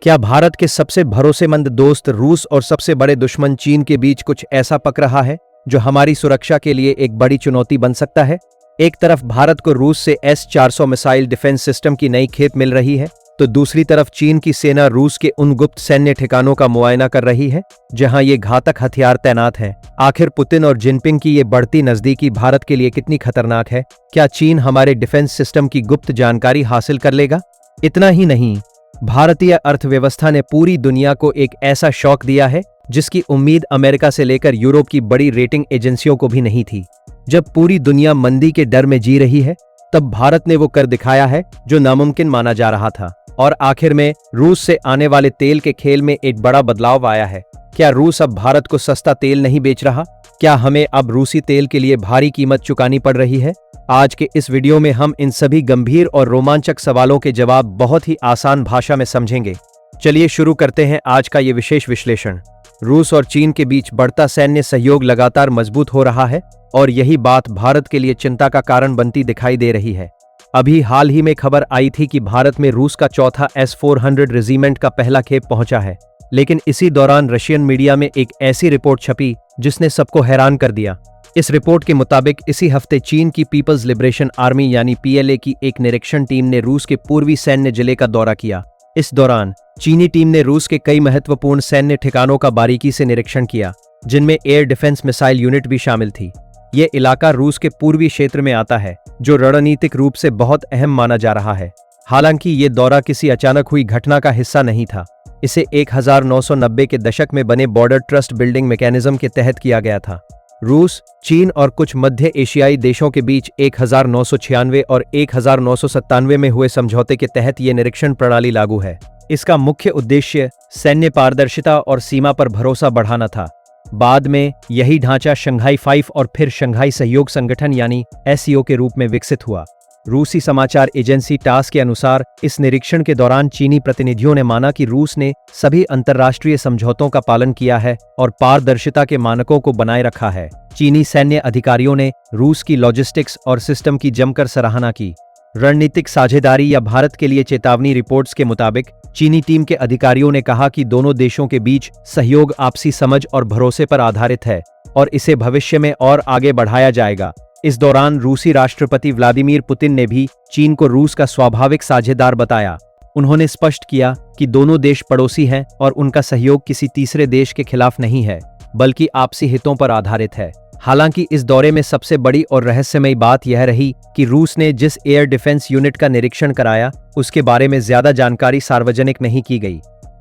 क्या भारत के सबसे भरोसेमंद दोस्त रूस और सबसे बड़े दुश्मन चीन के बीच कुछ ऐसा पक रहा है जो हमारी सुरक्षा के लिए एक बड़ी चुनौती बन सकता है? एक तरफ भारत को रूस से S-400 मिसाइल डिफेंस सिस्टम की नई खेप मिल रही है, तो दूसरी तरफ चीन की सेना रूस के उन गुप्त सैन्य ठिकानों का मुआयना कर रही है जहां ये घातक हथियार तैनात हैं। आखिर पुतिन और जिनपिंग की ये बढ़ती नजदीकी भारत के लिए कितनी खतरनाक है? क्या चीन हमारे डिफेंस सिस्टम की गुप्त जानकारी हासिल कर लेगा? इतना ही नहीं, भारतीय अर्थव्यवस्था ने पूरी दुनिया को एक ऐसा शॉक दिया है जिसकी उम्मीद अमेरिका से लेकर यूरोप की बड़ी रेटिंग एजेंसियों को भी नहीं थी। जब पूरी दुनिया मंदी के डर में जी रही है, तब भारत ने वो कर दिखाया है जो नामुमकिन माना जा रहा था। और आखिर में रूस से आने वाले तेल के खेल में एक बड़ा बदलाव आया है। क्या रूस अब भारत को सस्ता तेल नहीं बेच रहा? क्या हमें अब रूसी तेल के लिए भारी कीमत चुकानी पड़ रही है? आज के इस वीडियो में हम इन सभी गंभीर और रोमांचक सवालों के जवाब बहुत ही आसान भाषा में समझेंगे। चलिए शुरू करते हैं आज का ये विशेष विश्लेषण। रूस और चीन के बीच बढ़ता सैन्य सहयोग लगातार मजबूत हो रहा है और यही बात भारत के लिए चिंता का कारण बनती दिखाई दे रही है। अभी हाल ही में खबर आई थी कि भारत में रूस का चौथा S-400 रेजिमेंट का पहला खेप पहुंचा है, लेकिन इसी दौरान रशियन मीडिया में एक ऐसी रिपोर्ट छपी जिसने सबको हैरान कर दिया। इस रिपोर्ट के मुताबिक इसी हफ्ते चीन की पीपल्स लिबरेशन आर्मी यानी PLA की एक निरीक्षण टीम ने रूस के पूर्वी सैन्य जिले का दौरा किया। इस दौरान चीनी टीम ने रूस के कई महत्वपूर्ण सैन्य ठिकानों का बारीकी से निरीक्षण किया, जिनमें एयर डिफेंस मिसाइल यूनिट भी शामिल थी। ये इलाका रूस के पूर्वी क्षेत्र में आता है, जो रणनीतिक रूप से बहुत अहम माना जा रहा है। हालांकि ये दौरा किसी अचानक हुई घटना का हिस्सा नहीं था। इसे 1990 के दशक में बने बॉर्डर ट्रस्ट बिल्डिंग मैकेनिज्म के तहत किया गया था। रूस, चीन और कुछ मध्य एशियाई देशों के बीच 1996 और 1997 में हुए समझौते के तहत ये निरीक्षण प्रणाली लागू है। इसका मुख्य उद्देश्य सैन्य पारदर्शिता और सीमा पर भरोसा बढ़ाना था। बाद में यही ढांचा शंघाई 5 और फिर शंघाई सहयोग संगठन यानी SCO के रूप में विकसित हुआ। रूसी समाचार एजेंसी टास के अनुसार इस निरीक्षण के दौरान चीनी प्रतिनिधियों ने माना कि रूस ने सभी अंतर्राष्ट्रीय समझौतों का पालन किया है और पारदर्शिता के मानकों को बनाए रखा है। चीनी सैन्य अधिकारियों ने रूस की लॉजिस्टिक्स और सिस्टम की जमकर सराहना की। रणनीतिक साझेदारी या भारत के लिए चेतावनी रिपोर्ट्स के मुताबिक चीनी टीम के अधिकारियों ने कहा कि दोनों देशों के बीच सहयोग आपसी समझ और भरोसे पर आधारित है और इसे भविष्य में और आगे बढ़ाया जाएगा। इस दौरान रूसी राष्ट्रपति व्लादिमीर पुतिन ने भी चीन को रूस का स्वाभाविक साझेदार बताया। उन्होंने स्पष्ट किया कि दोनों देश पड़ोसी हैं और उनका सहयोग किसी तीसरे देश के खिलाफ नहीं है, बल्कि आपसी हितों पर आधारित है। हालांकि इस दौरे में सबसे बड़ी और रहस्यमयी बात यह रही कि रूस ने जिस एयर डिफेंस यूनिट का निरीक्षण कराया, उसके बारे में ज्यादा जानकारी सार्वजनिक नहीं की गई।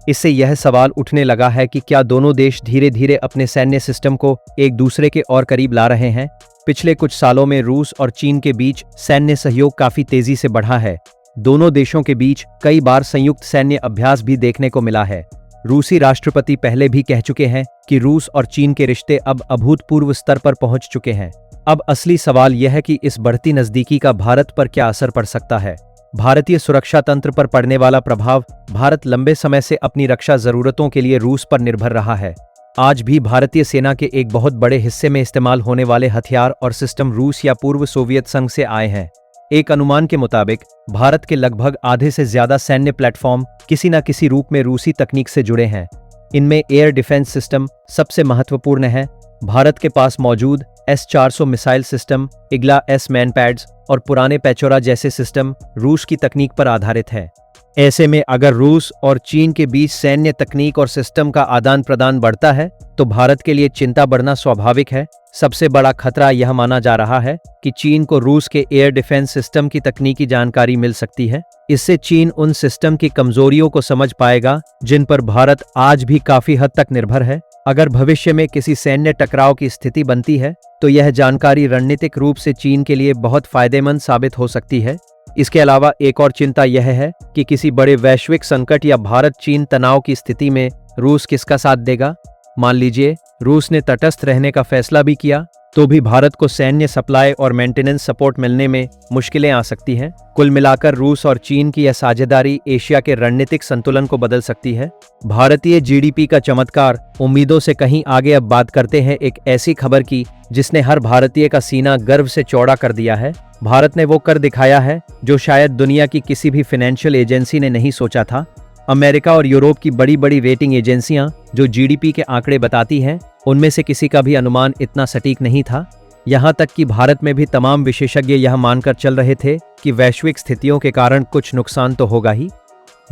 इससे यह सवाल उठने लगा है कि क्या दोनों देश धीरे धीरे अपने सैन्य सिस्टम को एक दूसरे के और करीब ला रहे हैं। पिछले कुछ सालों में रूस और चीन के बीच सैन्य सहयोग काफी तेजी से बढ़ा है। दोनों देशों के बीच कई बार संयुक्त सैन्य अभ्यास भी देखने को मिला है। रूसी राष्ट्रपति पहले भी कह चुके हैं कि रूस और चीन के रिश्ते अब अभूतपूर्व स्तर पर पहुंच चुके हैं। अब असली सवाल यह है कि इस बढ़ती नजदीकी का भारत पर क्या असर पड़ सकता है। भारतीय सुरक्षा तंत्र पर पड़ने वाला प्रभाव। भारत लंबे समय से अपनी रक्षा जरूरतों के लिए रूस पर निर्भर रहा है। आज भी भारतीय सेना के एक बहुत बड़े हिस्से में इस्तेमाल होने वाले हथियार और सिस्टम रूस या पूर्व सोवियत संघ से आए हैं। एक अनुमान के मुताबिक भारत के लगभग आधे से ज्यादा सैन्य प्लेटफॉर्म किसी न किसी रूप में रूसी तकनीक से जुड़े हैं। इनमें एयर डिफेंस सिस्टम सबसे महत्वपूर्ण है। भारत के पास मौजूद S-400 missile system, Igla S MANPADS और पुराने पेचोरा जैसे सिस्टम रूस की तकनीक पर आधारित है। ऐसे में अगर रूस और चीन के बीच सैन्य तकनीक और सिस्टम का आदान प्रदान बढ़ता है, तो भारत के लिए चिंता बढ़ना स्वाभाविक है। सबसे बड़ा खतरा यह माना जा रहा है कि चीन को रूस के एयर डिफेंस सिस्टम की तकनीकी जानकारी मिल सकती है। इससे चीन उन सिस्टम की कमजोरियों को समझ पाएगा जिन पर भारत आज भी काफी हद तक निर्भर है। अगर भविष्य में किसी सैन्य टकराव की स्थिति बनती है, तो यह जानकारी रणनीतिक रूप से चीन के लिए बहुत फायदेमंद साबित हो सकती है। इसके अलावा एक और चिंता यह है कि किसी बड़े वैश्विक संकट या भारत चीन तनाव की स्थिति में रूस किसका साथ देगा। मान लीजिए रूस ने तटस्थ रहने का फैसला भी किया, तो भी भारत को सैन्य सप्लाई और मेंटेनेंस सपोर्ट मिलने में मुश्किलें आ सकती हैं। कुल मिलाकर रूस और चीन की यह साझेदारी एशिया के रणनीतिक संतुलन को बदल सकती है। भारतीय GDP का चमत्कार। उम्मीदों से कहीं आगे अब बात करते हैं एक ऐसी खबर की जिसने हर भारतीय का सीना गर्व से चौड़ा कर दिया है। भारत ने वो कर दिखाया है जो शायद दुनिया की किसी भी फाइनेंशियल एजेंसी ने नहीं सोचा था। अमेरिका और यूरोप की बड़ी बड़ी रेटिंग एजेंसियां जो जीडीपी के आंकड़े बताती हैं, उनमें से किसी का भी अनुमान इतना सटीक नहीं था। यहां तक कि भारत में भी तमाम विशेषज्ञ यह मानकर चल रहे थे कि वैश्विक स्थितियों के कारण कुछ नुकसान तो होगा ही।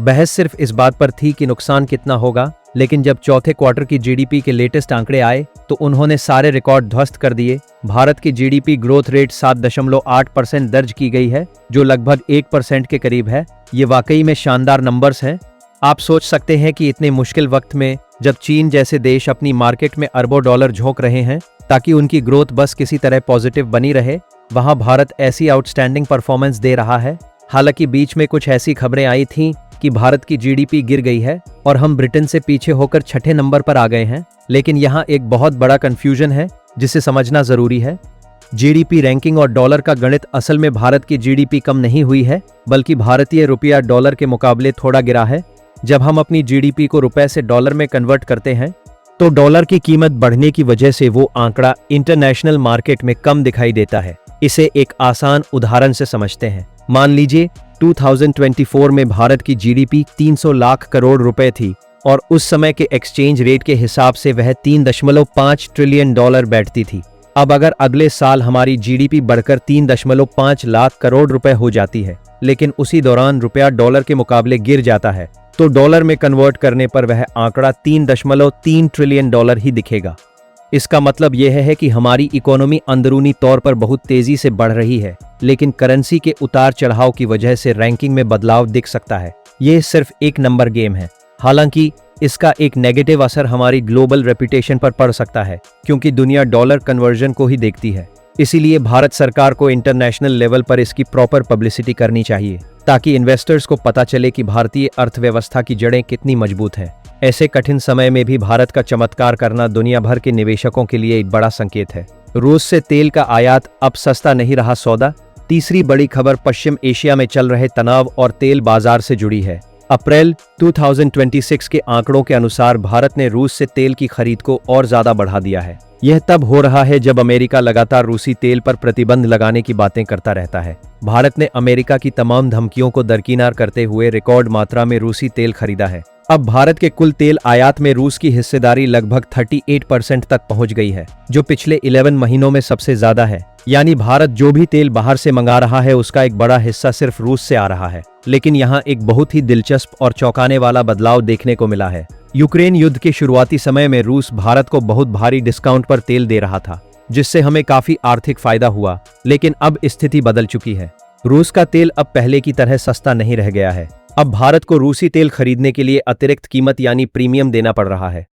बहस सिर्फ इस बात पर थी कि नुकसान कितना होगा, लेकिन जब चौथे क्वार्टर की जीडीपी के लेटेस्ट आंकड़े आए तो उन्होंने सारे रिकॉर्ड ध्वस्त कर दिए। भारत की जीडीपी ग्रोथ रेट 7.8% दर्ज की गई है, जो लगभग 1% के करीब है। ये वाकई में शानदार नंबर्स हैं। आप सोच सकते हैं कि इतने मुश्किल वक्त में जब चीन जैसे देश अपनी मार्केट में अरबों डॉलर झोंक रहे हैं ताकि उनकी ग्रोथ बस किसी तरह पॉजिटिव बनी रहे, वहां भारत ऐसी आउटस्टैंडिंग परफॉर्मेंस दे रहा है। हालांकि बीच में कुछ ऐसी खबरें आई थीं कि भारत की जीडीपी गिर गई है और हम ब्रिटेन से पीछे होकर छठे नंबर पर आ गए हैं। लेकिन यहाँ एक बहुत बड़ा कंफ्यूजन है जिसे समझना जरूरी है। जीडीपी रैंकिंग और डॉलर का गणित असल में भारत की जीडीपी कम नहीं हुई है, बल्कि भारतीय रुपया डॉलर के मुकाबले थोड़ा गिरा है। जब हम अपनी जीडीपी को रुपए से डॉलर में कन्वर्ट करते हैं तो डॉलर की कीमत बढ़ने की वजह से वो आंकड़ा इंटरनेशनल मार्केट में कम दिखाई देता है। इसे एक आसान उदाहरण से समझते हैं। मान लीजिए 2024 में भारत की जीडीपी 300 लाख करोड़ रुपए थी और उस समय के एक्सचेंज रेट के हिसाब से वह 3.5 ट्रिलियन डॉलर बैठती थी। अब अगर अगले साल हमारी जीडीपी बढ़कर 3.5 लाख करोड़ रुपए हो जाती है, लेकिन उसी दौरान रुपया डॉलर के मुकाबले गिर जाता है, तो डॉलर में कन्वर्ट करने पर वह आंकड़ा 3.3 ट्रिलियन डॉलर ही दिखेगा। इसका मतलब यह है कि हमारी इकोनॉमी अंदरूनी तौर पर बहुत तेजी से बढ़ रही है, लेकिन करेंसी के उतार चढ़ाव की वजह से रैंकिंग में बदलाव दिख सकता है। यह सिर्फ एक नंबर गेम है। हालांकि इसका एक नेगेटिव असर हमारी ग्लोबल रेपुटेशन पर पड़ सकता है, क्योंकि दुनिया डॉलर कन्वर्जन को ही देखती है। इसीलिए भारत सरकार को इंटरनेशनल लेवल पर इसकी प्रॉपर पब्लिसिटी करनी चाहिए, ताकि इन्वेस्टर्स को पता चले कि भारतीय अर्थव्यवस्था की जड़ें कितनी मजबूत हैं। ऐसे कठिन समय में भी भारत का चमत्कार करना दुनिया भर के निवेशकों के लिए एक बड़ा संकेत है। रूस से तेल का आयात अब सस्ता नहीं रहा सौदा। तीसरी बड़ी खबर पश्चिम एशिया में चल रहे तनाव और तेल बाजार से जुड़ी है। अप्रैल 2026 के आंकड़ों के अनुसार भारत ने रूस से तेल की खरीद को और ज्यादा बढ़ा दिया है। यह तब हो रहा है जब अमेरिका लगातार रूसी तेल पर प्रतिबंध लगाने की बातें करता रहता है। भारत ने अमेरिका की तमाम धमकियों को दरकिनार करते हुए रिकॉर्ड मात्रा में रूसी तेल खरीदा है। अब भारत के कुल तेल आयात में रूस की हिस्सेदारी लगभग 38% तक पहुंच गई है, जो पिछले 11 महीनों में सबसे ज्यादा है। यानी भारत जो भी तेल बाहर से मंगा रहा है उसका एक बड़ा हिस्सा सिर्फ रूस से आ रहा है। लेकिन यहाँ एक बहुत ही दिलचस्प और चौंकाने वाला बदलाव देखने को मिला है। यूक्रेन युद्ध के शुरुआती समय में रूस भारत को बहुत भारी डिस्काउंट पर तेल दे रहा था, जिससे हमें काफी आर्थिक फायदा हुआ। लेकिन अब स्थिति बदल चुकी है। रूस का तेल अब पहले की तरह सस्ता नहीं रह गया है। अब भारत को रूसी तेल खरीदने के लिए अतिरिक्त कीमत यानी प्रीमियम देना पड़ रहा है।